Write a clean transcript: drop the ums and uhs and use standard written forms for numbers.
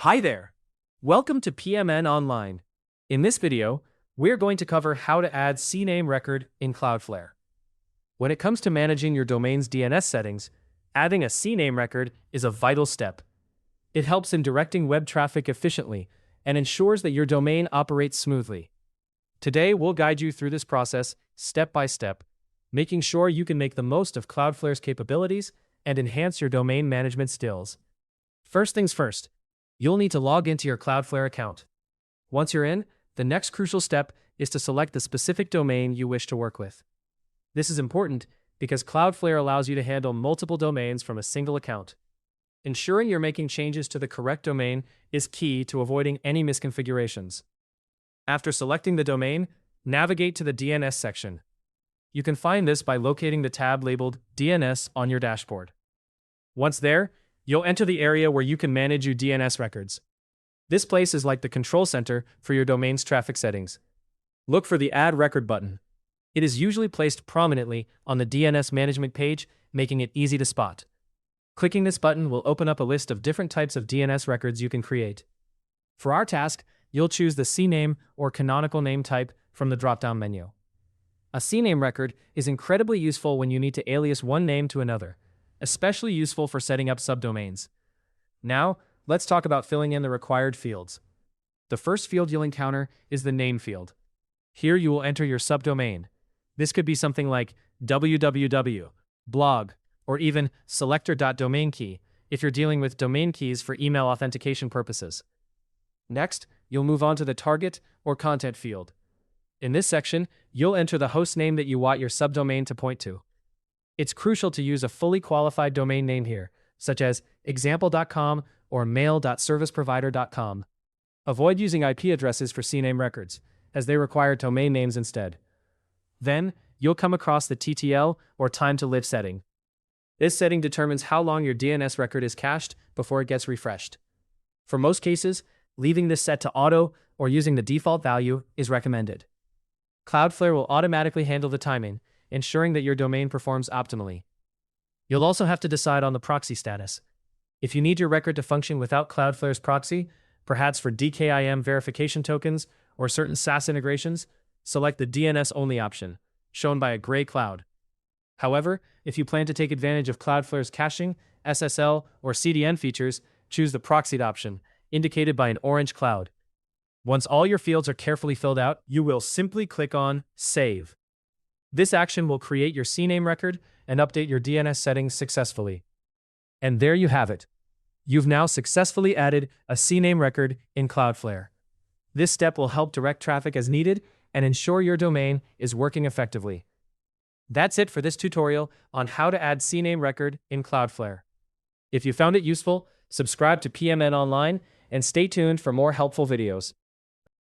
Hi there! Welcome to PMN Online. In this video, we're going to cover how to add CNAME Record in Cloudflare. When it comes to managing your domain's DNS settings, adding a CNAME record is a vital step. It helps in directing web traffic efficiently and ensures that your domain operates smoothly. Today, we'll guide you through this process step by step, making sure you can make the most of Cloudflare's capabilities and enhance your domain management skills. First things first, you'll need to log into your Cloudflare account. Once you're in, the next crucial step is to select the specific domain you wish to work with. This is important because Cloudflare allows you to handle multiple domains from a single account. Ensuring you're making changes to the correct domain is key to avoiding any misconfigurations. After selecting the domain, navigate to the DNS section. You can find this by locating the tab labeled DNS on your dashboard. Once there, you'll enter the area where you can manage your DNS records. This place is like the control center for your domain's traffic settings. Look for the Add Record button. It is usually placed prominently on the DNS management page, making it easy to spot. Clicking this button will open up a list of different types of DNS records you can create. For our task, you'll choose the CNAME or Canonical Name type from the drop-down menu. A CNAME record is incredibly useful when you need to alias one name to another, especially useful for setting up subdomains. Now, let's talk about filling in the required fields. The first field you'll encounter is the name field. Here you will enter your subdomain. This could be something like www, blog, or even selector.domainkey if you're dealing with domain keys for email authentication purposes. Next, you'll move on to the target or content field. In this section, you'll enter the host name that you want your subdomain to point to. It's crucial to use a fully qualified domain name here, such as example.com or mail.serviceprovider.com. Avoid using IP addresses for CNAME records, as they require domain names instead. Then, you'll come across the TTL or time to live setting. This setting determines how long your DNS record is cached before it gets refreshed. For most cases, leaving this set to auto or using the default value is recommended. Cloudflare will automatically handle the timing, ensuring that your domain performs optimally. You'll also have to decide on the proxy status. If you need your record to function without Cloudflare's proxy, perhaps for DKIM verification tokens or certain SaaS integrations, select the DNS-only option, shown by a gray cloud. However, if you plan to take advantage of Cloudflare's caching, SSL, or CDN features, choose the Proxied option, indicated by an orange cloud. Once all your fields are carefully filled out, you will simply click on Save. This action will create your CNAME record and update your DNS settings successfully. And there you have it. You've now successfully added a CNAME record in Cloudflare. This step will help direct traffic as needed and ensure your domain is working effectively. That's it for this tutorial on how to add CNAME record in Cloudflare. If you found it useful, subscribe to PMN Online and stay tuned for more helpful videos.